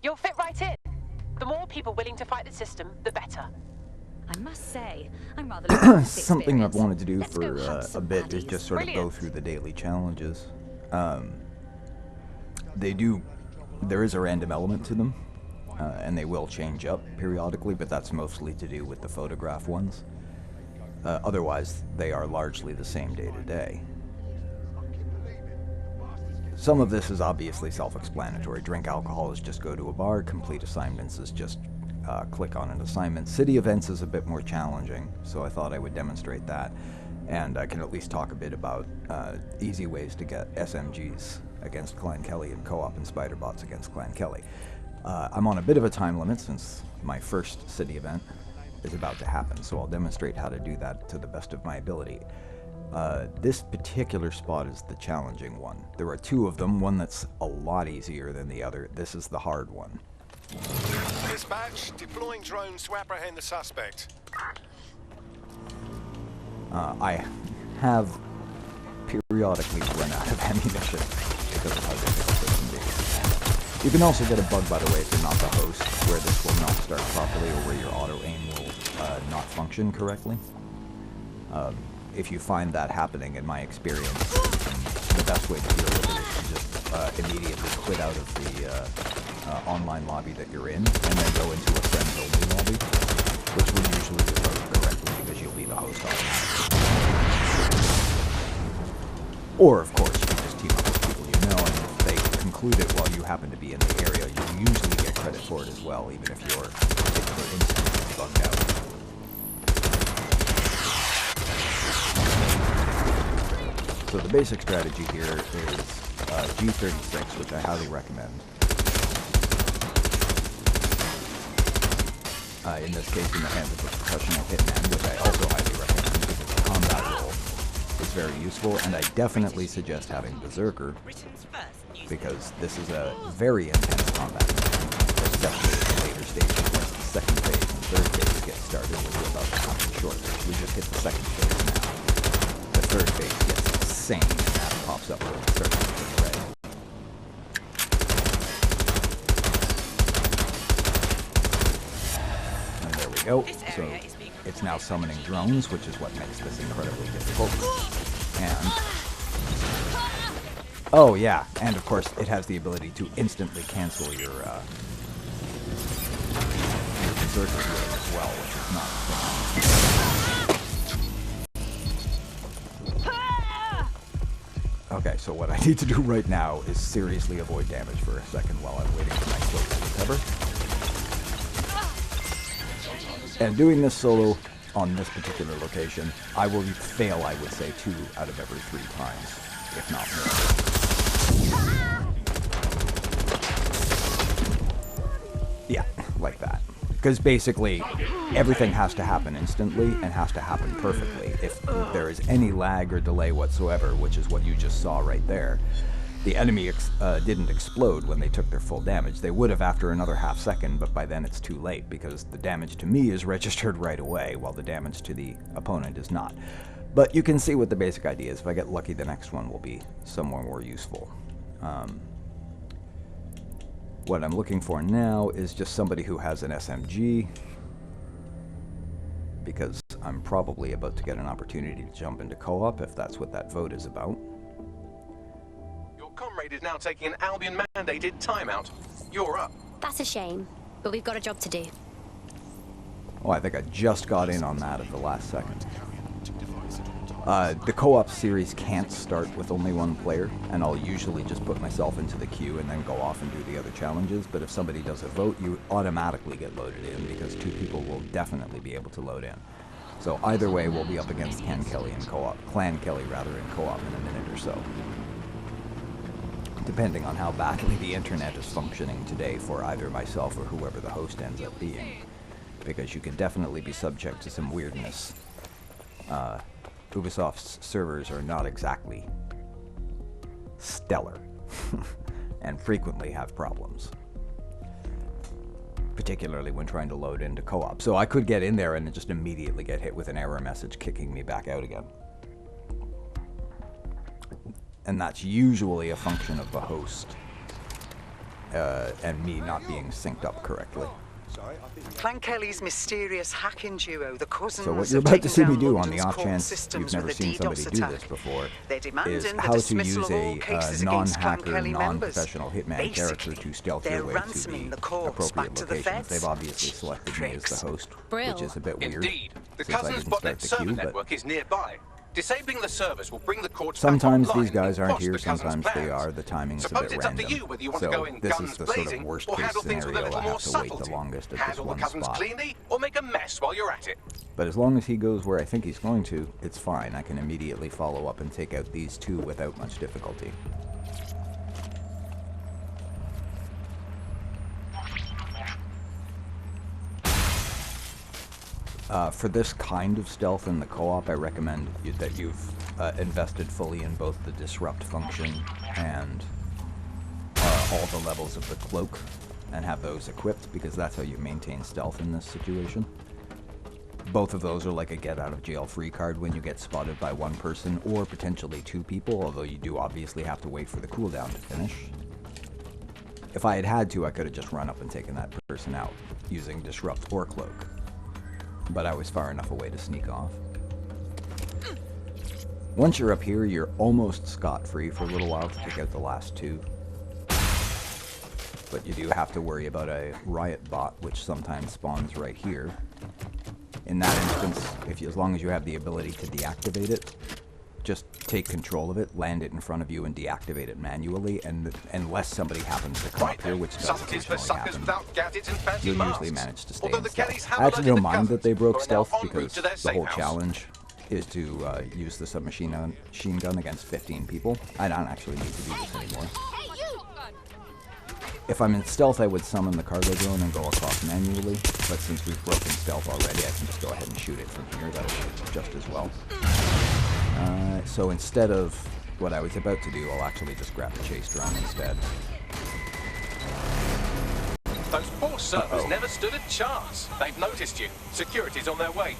You'll fit right in. The more people willing to fight the system, the better. I must say, I'm rather looking forward to this Something I've experience. wanted to do Let's for go hunt a some bit is baddies. just sort of go Brilliant. through the daily challenges. There is a random element to them, and they will change up periodically, but that's mostly to do with the photograph ones. Otherwise, they are largely the same day to day. Some of this is obviously self-explanatory. Drink alcohol is just go to a bar. Complete assignments is just click on an assignment. City events is a bit more challenging, so I thought I would demonstrate that. And I can at least talk a bit about easy ways to get SMGs against Clan Kelly and co-op and spider bots against Clan Kelly. I'm on a bit of a time limit since my first city event is about to happen, so I'll demonstrate how to do that to the best of my ability. This particular spot is the challenging one. There are two of them, one that's a lot easier than the other. This is the hard one. Dispatch, deploying drones to apprehend the suspect. I have periodically run out of ammunition because of how difficult this can be. You can also get a bug, by the way, if you're not the host, where this will not start properly or where your auto-aim will not function correctly. If you find that happening, in my experience, the best way to deal with it is to just immediately quit out of the online lobby that you're in, and then go into a friends-only lobby, which will usually reload correctly because you'll be the host automatically. Or, of course, you just team up with people you know, and if they conclude it while you happen to be in the area, you usually get credit for it as well, even if your particular instance is bugged out. So the basic strategy here is G36, which I highly recommend. In this case, in the hands of a professional hitman, which I also highly recommend because the combat role is very useful, and I definitely suggest having Berserker, because this is a very intense combat mission, especially in the later stages, once the second phase and third phase get started, which we're about to happen shortly. We just hit the second phase now. The third phase gets insane, and that pops up where it starts to turn red. And there we go. So it's now summoning drones, which is what makes this incredibly difficult. And oh yeah, and of course it has the ability to instantly cancel your berserker healing as well, which is not okay, so what I need to do right now is seriously avoid damage for a second while I'm waiting for my cloak to recover. And doing this solo on this particular location, I will fail, I would say, 2 out of every 3 times, if not more. Yeah, like that. Because basically, everything has to happen instantly and has to happen perfectly. If there is any lag or delay whatsoever, which is what you just saw right there, the enemy didn't explode when they took their full damage. They would have after another half second, but by then it's too late because the damage to me is registered right away, while the damage to the opponent is not. But you can see what the basic idea is. If I get lucky, the next one will be somewhere more useful. What I'm looking for now is just somebody who has an SMG, because I'm probably about to get an opportunity to jump into co-op if that's what that vote is about. Your comrade is now taking an Albion-mandated timeout. You're up. That's a shame, but we've got a job to do. Oh, I think I just got in on that at the last second. The co-op series can't start with only one player, and I'll usually just put myself into the queue and then go off and do the other challenges, but if somebody does a vote, you automatically get loaded in, because 2 people will definitely be able to load in. So either way, we'll be up against Clan Kelly in co-op in a minute or so. Depending on how badly the internet is functioning today for either myself or whoever the host ends up being, because you can definitely be subject to some weirdness. Ubisoft's servers are not exactly stellar, and frequently have problems, particularly when trying to load into co-op. So I could get in there and just immediately get hit with an error message kicking me back out again. And that's usually a function of the host and me not being synced up correctly. Clan Kelly's mysterious hacking duo, the cousins, So what you're about to see me do, on the off chance you've never seen somebody do this before, is how to use a non-hacker, non-professional hitman character to stealth your way to the appropriate locations. They've obviously selected me as the host, which is a bit weird, Indeed. The since I Cousins didn't start botnet the server queue, but network is nearby. Disabling the servers will bring the courts sometimes back online these guys and aren't cost here, the Cousins' sometimes they plans. are. The timing's a Suppose bit it's up to random. you whether you want to So go in this guns is the sort of blazing worst or case handle things with a scenario. little I more have to wait the subtlety. longest at Handle this the one Cousins spot. cleanly or make a mess while you're at it. But as long as he goes where I think he's going to, it's fine. I can immediately follow up and take out these two without much difficulty. For this kind of stealth in the co-op, I recommend that you've invested fully in both the disrupt function and all the levels of the cloak, and have those equipped, because that's how you maintain stealth in this situation. Both of those are like a get-out-of-jail-free card when you get spotted by one person, or potentially two people, although you do obviously have to wait for the cooldown to finish. If I had to, I could have just run up and taken that person out, using disrupt or cloak. But I was far enough away to sneak off. Once you're up here, you're almost scot-free for a little while to take out the last two. But you do have to worry about a riot bot, which sometimes spawns right here. In that instance, as long as you have the ability to deactivate it, just take control of it, land it in front of you, and deactivate it manually, and unless somebody happens to come up here, which does occasionally happen, you'll usually manage to stay in stealth. I actually don't mind that they broke stealth, because the whole challenge is to use the submachine gun against 15 people. I don't actually need to do this anymore. If I'm in stealth, I would summon the cargo drone and go across manually, but since we've broken stealth already, I can just go ahead and shoot it from here. That'll work just as well. So instead of what I was about to do, I'll actually just grab the chase drone instead. Those poor servers never stood a chance. They've noticed you. Security's on their way.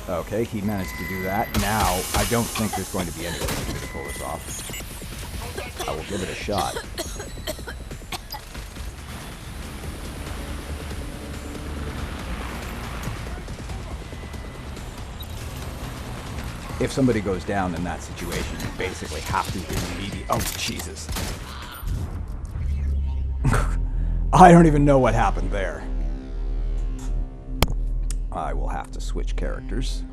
Okay, he managed to do that. Now, I don't think there's going to be any way for me to pull this off. I will give it a shot. If somebody goes down in that situation, you basically have to immediately... Oh, Jesus. I don't even know what happened there. I will have to switch characters.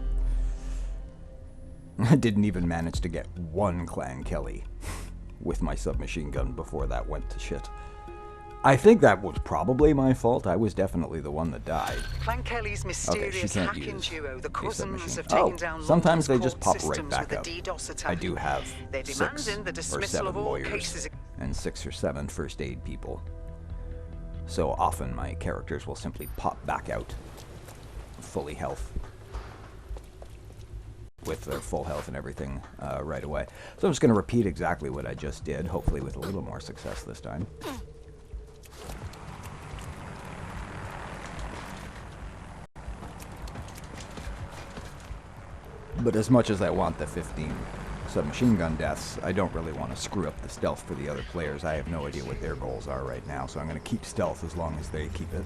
I didn't even manage to get one Clan Kelly with my submachine gun before that went to shit. I think that was probably my fault. I was definitely the one that died. Clan Kelly's mysterious hacking duo, the cousins have taken down sometimes they just court pop right systems back with up. a DDoS attack. I do have They're 6 demanding the or dismissal 7 of all lawyers cases. and 6 or 7 first aid people. So often my characters will simply pop back out fully health, with their full health and everything right away. So I'm just going to repeat exactly what I just did, hopefully with a little more success this time. But as much as I want the 15 submachine gun deaths, I don't really want to screw up the stealth for the other players. I have no idea what their goals are right now, so I'm going to keep stealth as long as they keep it.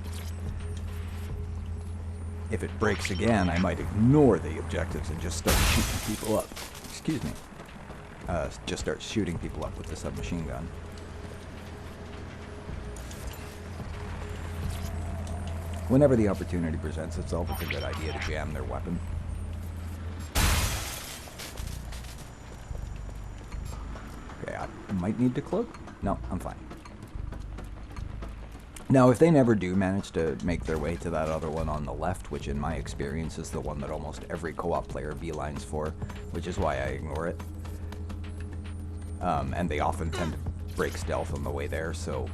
If it breaks again, I might ignore the objectives and just start shooting people up. Excuse me. Just start shooting people up with the submachine gun. Whenever the opportunity presents itself, it's a good idea to jam their weapon. Okay, I might need to cloak. No, I'm fine. Now, if they never do manage to make their way to that other one on the left, which in my experience is the one that almost every co-op player beelines for, which is why I ignore it. And they often tend to break stealth on the way there, so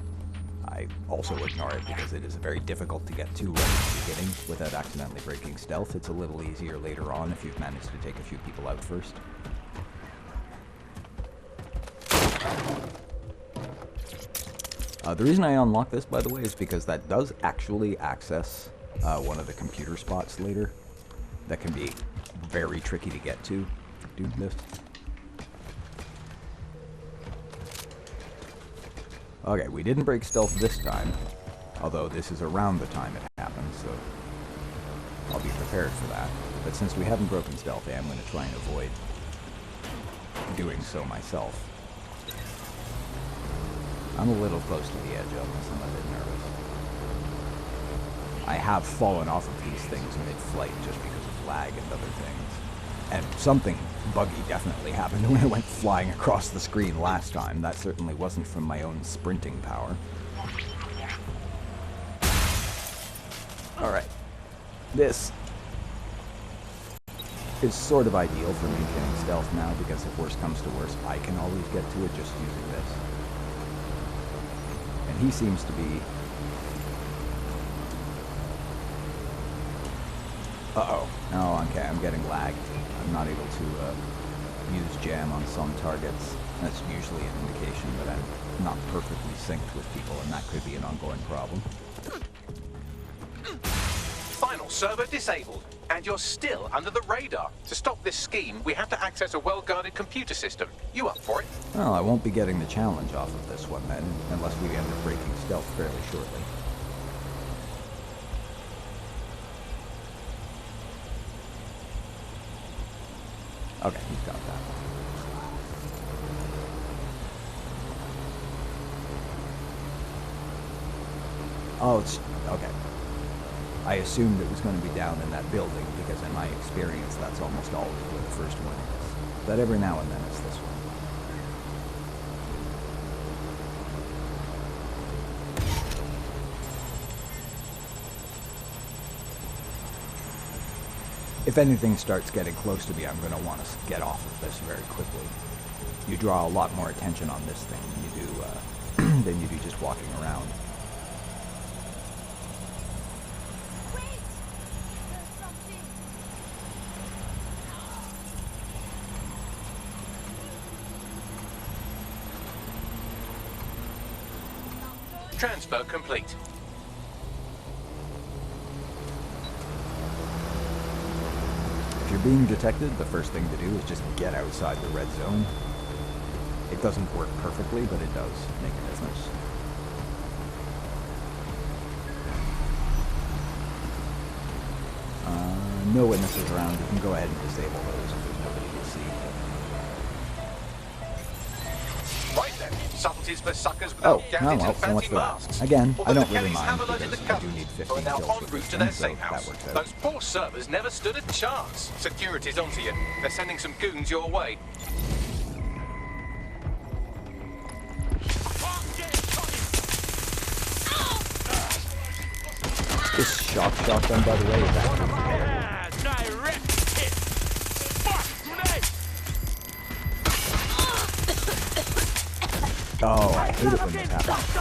I also ignore it because it is very difficult to get to right at the beginning without accidentally breaking stealth. It's a little easier later on if you've managed to take a few people out first. The reason I unlock this, by the way, is because that does actually access one of the computer spots later. That can be very tricky to get to. Do this. Okay, we didn't break stealth this time, although this is around the time it happened, so I'll be prepared for that. But since we haven't broken stealth, I'm going to try and avoid doing so myself. I'm a little close to the edge of this. I'm a bit nervous. I have fallen off of these things mid-flight just because of lag and other things. And something buggy definitely happened when I went flying across the screen last time. That certainly wasn't from my own sprinting power. Alright. This is sort of ideal for maintaining stealth now, because if worse comes to worse, I can always get to it just using this. And he seems to be... Uh-oh. Oh, okay, I'm getting lagged. I'm not able to use jam on some targets. That's usually an indication that I'm not perfectly synced with people, and that could be an ongoing problem. Final server disabled, and you're still under the radar. To stop this scheme, we have to access a well-guarded computer system. You up for it? Well, I won't be getting the challenge off of this one then, unless we end up breaking stealth fairly shortly. Okay, he's got that. Oh, it's... okay. I assumed it was going to be down in that building, because in my experience, that's almost always where the first one is. But every now and then it's this one. If anything starts getting close to me, I'm going to want to get off of this very quickly. You draw a lot more attention on this thing than you do just walking around. Transfer complete. If you're being detected, the first thing to do is just get outside the red zone. It doesn't work perfectly, but it does make a difference. No witnesses around. You can go ahead and disable those if there's nobody to see. Right then, subtleties for suckers without gadgets well, and so much fancy for that. masks. Again, Although I don't the really Kellys mind have alerted because the I do need 15 are now kills en for route this to thing, their so safe that house. works out. Those poor servers never stood a chance. Security's onto you. They're sending some goons your way. This shotgun, by the way, is actually oh, I hate it when this happens.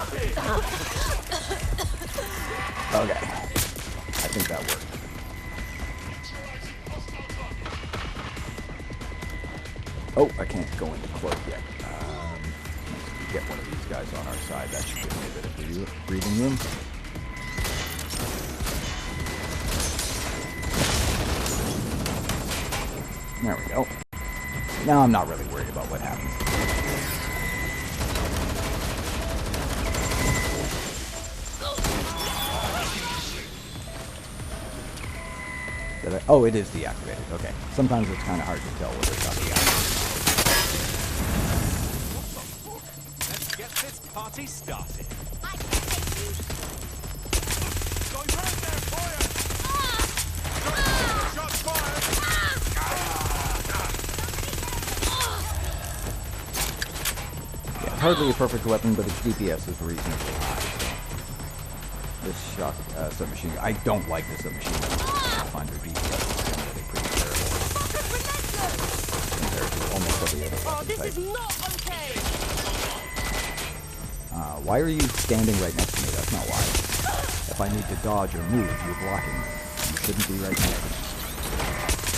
Okay. I think that worked. Oh, I can't go into cloak yet. Let's get one of these guys on our side. That should give me a bit of breathing room. There we go. Now I'm not really worried about what happens. Oh, it is deactivated. Okay. Sometimes it's kind of hard to tell whether it's not deactivated. Let's get this party started. Shots fired! Yeah, hardly a perfect weapon, but its DPS is reasonably high. This shock submachine. I don't like the submachine gun. I find her DPS is generally pretty terrible compared to almost every other weapon type. This is not okay. Why are you standing right next to me? That's not why. If I need to dodge or move, you're blocking me. You shouldn't be right there.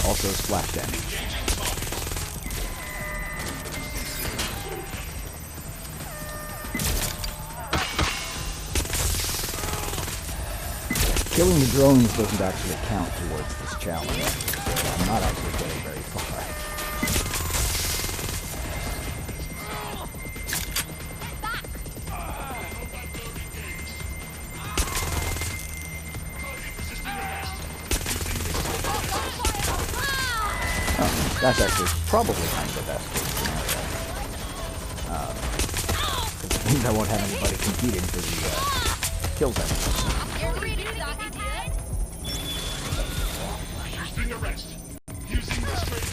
Also, splash damage. Killing the drones doesn't actually count towards this challenge, so I'm not actually getting very far. That's actually probably kind of the best case scenario. Because it means I won't have anybody competing for the kills everything. You're ready to stop, idiot. Resisting arrest. Using restraint.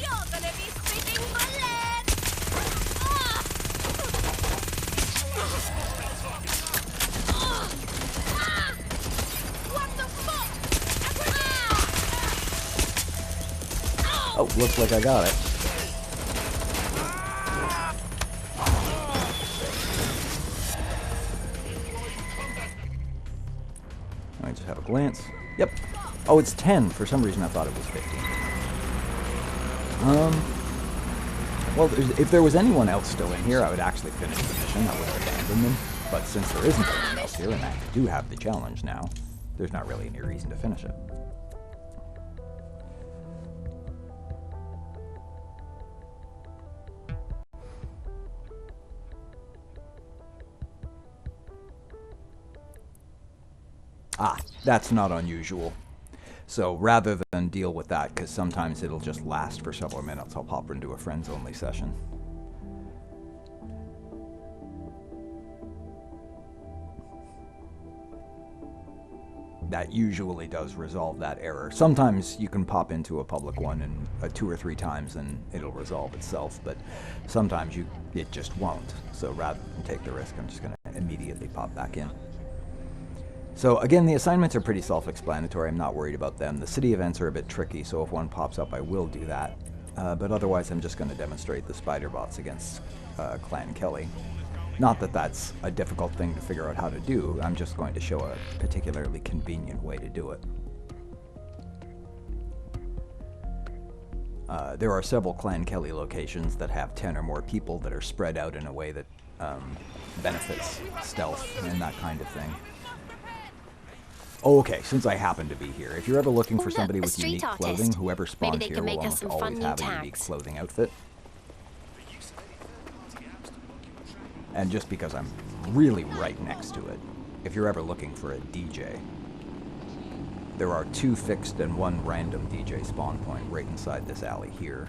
You're gonna be spitting bullets. What the fuck? Oh, looks like I got it. I just have a glance. Yep. Oh, it's 10. For some reason I thought it was 15. Well, if there was anyone else still in here, I would actually finish the mission. I would have abandoned them. But since there isn't anyone else here, and I do have the challenge now, there's not really any reason to finish it. Ah, that's not unusual. So rather than deal with that, because sometimes it'll just last for several minutes, I'll pop into a friends-only session. That usually does resolve that error. Sometimes you can pop into a public one and 2 or 3 times and it'll resolve itself, but sometimes it just won't. So rather than take the risk, I'm just going to immediately pop back in. So again, the assignments are pretty self-explanatory. I'm not worried about them. The city events are a bit tricky, so if one pops up, I will do that. But otherwise, I'm just going to demonstrate the spider bots against Clan Kelly. Not that that's a difficult thing to figure out how to do. I'm just going to show a particularly convenient way to do it. There are several Clan Kelly locations that have 10 or more people that are spread out in a way that benefits stealth and that kind of thing. Oh, okay, since I happen to be here, if you're ever looking for somebody with unique clothing, whoever spawns here will almost always have a unique clothing outfit. And just because I'm really right next to it, if you're ever looking for a DJ, there are 2 fixed and 1 random DJ spawn point right inside this alley here.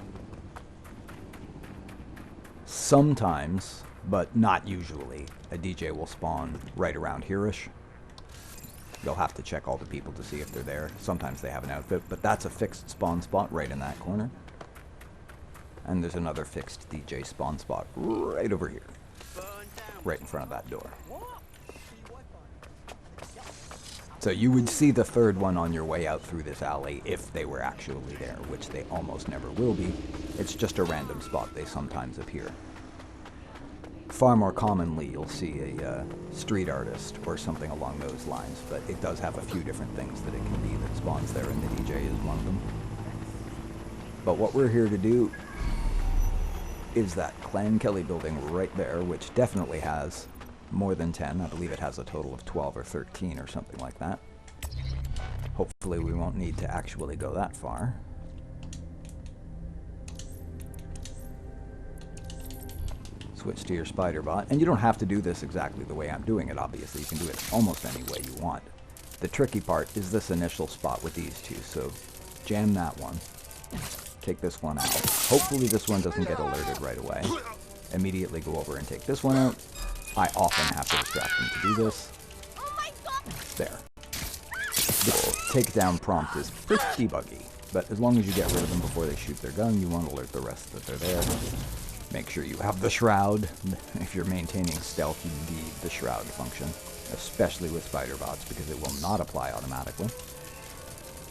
Sometimes, but not usually, a DJ will spawn right around here-ish. You'll have to check all the people to see if they're there. Sometimes they have an outfit, but that's a fixed spawn spot right in that corner. And there's another fixed DJ spawn spot right over here. Right in front of that door. So you would see the 3rd one on your way out through this alley if they were actually there, which they almost never will be. It's just a random spot. They sometimes appear. Far more commonly, you'll see a street artist or something along those lines, but it does have a few different things that it can be that spawns there, and the DJ is one of them. But what we're here to do is that Clan Kelly building right there, which definitely has more than 10. I believe it has a total of 12 or 13 or something like that. Hopefully we won't need to actually go that far. Switch to your spider bot, and you don't have to do this exactly the way I'm doing it, obviously. You can do it almost any way you want. The tricky part is this initial spot with these 2, so jam that one. Take this one out. Hopefully this one doesn't get alerted right away. Immediately go over and take this one out. I often have to distract them to do this. There. The takedown prompt is pretty buggy, but as long as you get rid of them before they shoot their gun, you won't alert the rest that they're there. Make sure you have the shroud. If you're maintaining stealth, you need the shroud function, especially with spider bots, because it will not apply automatically.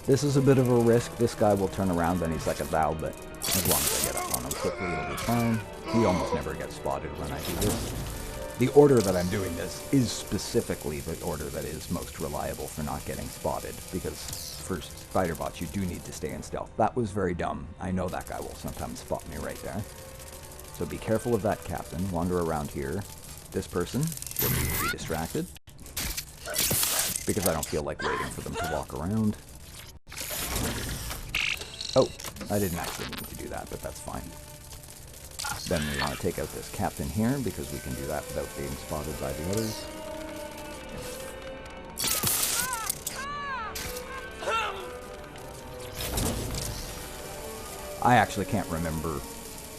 This is a bit of a risk. This guy will turn around and he's like a thou, but as long as I get up on him quickly, it'll be fine. He almost never gets spotted when I do this. The order that I'm doing this is specifically the order that is most reliable for not getting spotted, because for spider bots, you do need to stay in stealth. That was very dumb. I know that guy will sometimes spot me right there. So be careful of that captain. Wander around here. This person will need to be distracted, because I don't feel like waiting for them to walk around. Oh, I didn't actually mean to do that, but that's fine. Then we want to take out this captain here, because we can do that without being spotted by the others. I actually can't remember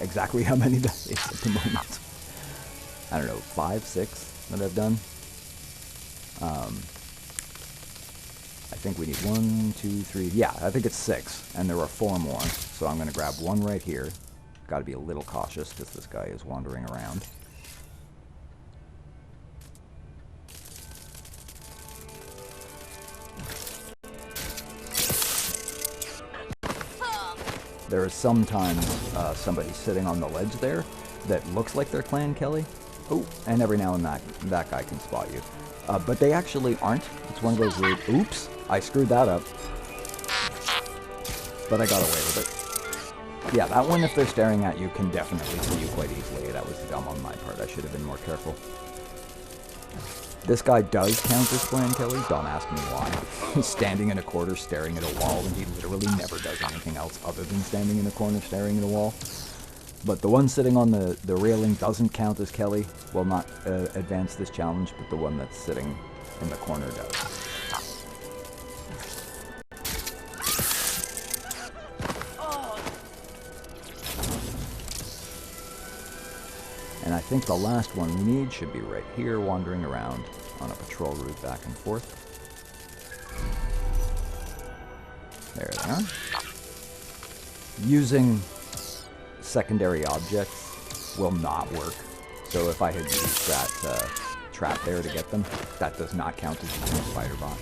exactly how many that is at the moment. I don't know, 5, 6 that I've done. I think we need 1, 2, 3. Yeah, I think it's 6, and there are 4 more. So I'm going to grab one right here. Got to be a little cautious because this guy is wandering around. There is sometimes somebody sitting on the ledge there that looks like they're Clan Kelly. Oh, and every now and then that guy can spot you. But they actually aren't. It's one of those weird... Oops! I screwed that up. But I got away with it. Yeah, that one, if they're staring at you, can definitely see you quite easily. That was dumb on my part. I should have been more careful. This guy does count as Clan Kelly. Don't ask me why. He's standing in a corner staring at a wall, and he literally never does anything else other than standing in a corner staring at a wall. But the one sitting on the railing doesn't count as Kelly. Will not advance this challenge, but the one that's sitting in the corner does. And I think the last one we need should be right here, wandering around on a patrol route back and forth. There they are. Using secondary objects will not work. So if I had used that trap there to get them, that does not count as using a spider bot.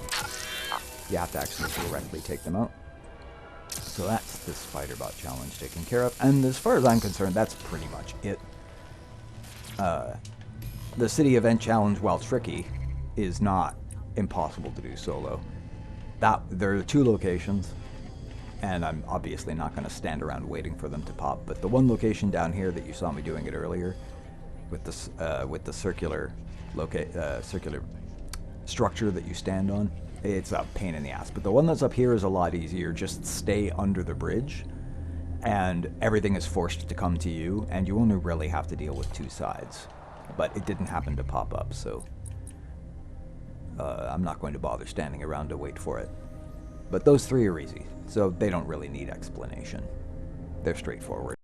You have to actually directly take them out. So that's the spider bot challenge taken care of. And as far as I'm concerned, that's pretty much it. The city event challenge, while tricky, is not impossible to do solo. There are 2 locations, and I'm obviously not going to stand around waiting for them to pop, but the one location down here that you saw me doing it earlier, with the circular structure that you stand on, it's a pain in the ass. But the one that's up here is a lot easier. Just stay under the bridge, and everything is forced to come to you, and you only really have to deal with 2 sides. But it didn't happen to pop up, so I'm not going to bother standing around to wait for it. But those 3 are easy, so they don't really need explanation. They're straightforward.